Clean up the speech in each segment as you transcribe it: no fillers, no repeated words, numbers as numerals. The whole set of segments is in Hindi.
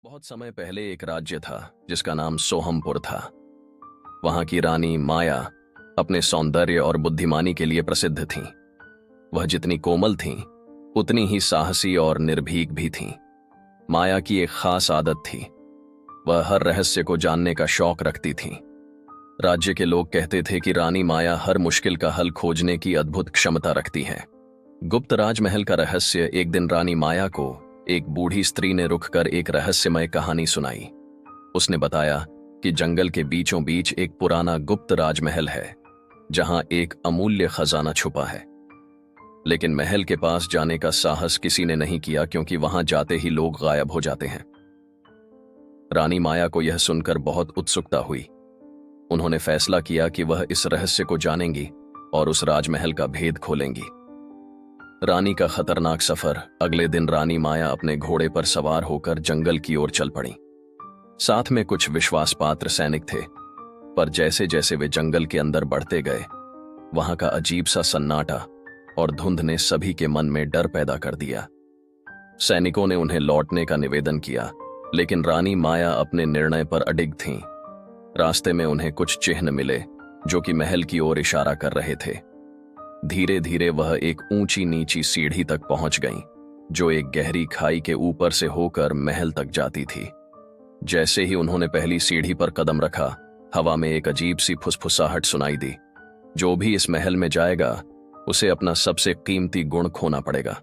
बहुत समय पहले एक राज्य था जिसका नाम सोहमपुर था। वहां की रानी माया अपने सौंदर्य और बुद्धिमानी के लिए प्रसिद्ध थीं। वह जितनी कोमल थीं, उतनी ही साहसी और निर्भीक भी थीं। माया की एक खास आदत थी, वह हर रहस्य को जानने का शौक रखती थीं। राज्य के लोग कहते थे कि रानी माया हर मुश्किल का हल खोजने की अद्भुत क्षमता रखती है। गुप्त राजमहल का रहस्य एक दिन रानी माया को एक बूढ़ी स्त्री ने रुककर एक रहस्यमय कहानी सुनाई। उसने बताया कि जंगल के बीचों बीच एक पुराना गुप्त राजमहल है, जहां एक अमूल्य खजाना छुपा है। लेकिन महल के पास जाने का साहस किसी ने नहीं किया, क्योंकि वहां जाते ही लोग गायब हो जाते हैं। रानी माया को यह सुनकर बहुत उत्सुकता हुई। उन्होंने फैसला किया कि वह इस रहस्य को जानेंगी और उस राजमहल का भेद खोलेंगी। रानी का खतरनाक सफर। अगले दिन रानी माया अपने घोड़े पर सवार होकर जंगल की ओर चल पड़ी। साथ में कुछ विश्वासपात्र सैनिक थे, पर जैसे जैसे वे जंगल के अंदर बढ़ते गए, वहां का अजीब सा सन्नाटा और धुंध ने सभी के मन में डर पैदा कर दिया। सैनिकों ने उन्हें लौटने का निवेदन किया, लेकिन रानी माया अपने निर्णय पर अडिग थीं। रास्ते में उन्हें कुछ चिन्ह मिले जो कि महल की ओर इशारा कर रहे थे। धीरे धीरे वह एक ऊंची नीची सीढ़ी तक पहुंच गईं, जो एक गहरी खाई के ऊपर से होकर महल तक जाती थी। जैसे ही उन्होंने पहली सीढ़ी पर कदम रखा, हवा में एक अजीब सी फुसफुसाहट सुनाई दी। जो भी इस महल में जाएगा, उसे अपना सबसे कीमती गुण खोना पड़ेगा।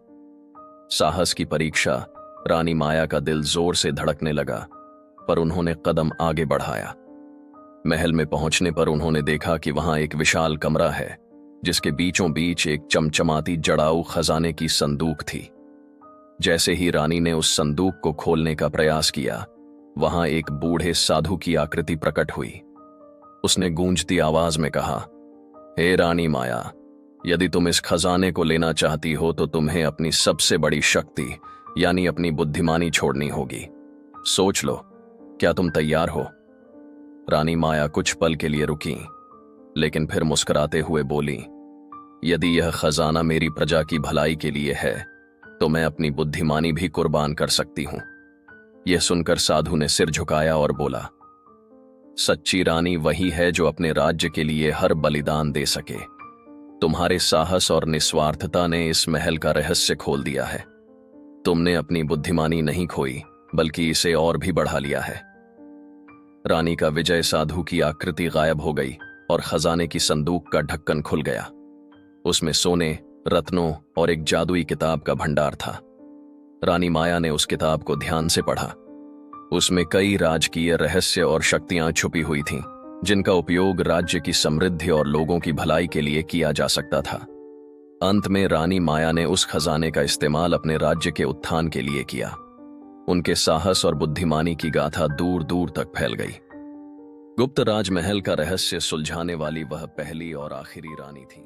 साहस की परीक्षा। रानी माया का दिल जोर से धड़कने लगा, पर उन्होंने कदम आगे बढ़ाया। महल में पहुंचने पर उन्होंने देखा कि वहां एक विशाल कमरा है, जिसके बीचों बीच एक चमचमाती जड़ाऊ खजाने की संदूक थी। जैसे ही रानी ने उस संदूक को खोलने का प्रयास किया, वहां एक बूढ़े साधु की आकृति प्रकट हुई। उसने गूंजती आवाज में कहा, हे रानी माया, यदि तुम इस खजाने को लेना चाहती हो तो तुम्हें अपनी सबसे बड़ी शक्ति यानी अपनी बुद्धिमानी छोड़नी होगी। सोच लो, क्या तुम तैयार हो? रानी माया कुछ पल के लिए रुकी, लेकिन फिर मुस्कुराते हुए बोली, यदि यह खजाना मेरी प्रजा की भलाई के लिए है, तो मैं अपनी बुद्धिमानी भी कुर्बान कर सकती हूं। यह सुनकर साधु ने सिर झुकाया और बोला, सच्ची रानी वही है जो अपने राज्य के लिए हर बलिदान दे सके। तुम्हारे साहस और निस्वार्थता ने इस महल का रहस्य खोल दिया है। तुमने अपनी बुद्धिमानी नहीं खोई, बल्कि इसे और भी बढ़ा लिया है। रानी का विजय साधु की आकृति गायब हो गई और खजाने की संदूक का ढक्कन खुल गया। उसमें सोने, रत्नों और एक जादुई किताब का भंडार था। रानी माया ने उस किताब को ध्यान से पढ़ा। उसमें कई राजकीय रहस्य और शक्तियां छुपी हुई थीं, जिनका उपयोग राज्य की समृद्धि और लोगों की भलाई के लिए किया जा सकता था। अंत में रानी माया ने उस खजाने का इस्तेमाल अपने राज्य के उत्थान के लिए किया। उनके साहस और बुद्धिमानी की गाथा दूर दूर तक फैल गई। गुप्त राजमहल का रहस्य सुलझाने वाली वह पहली और आखिरी रानी थी।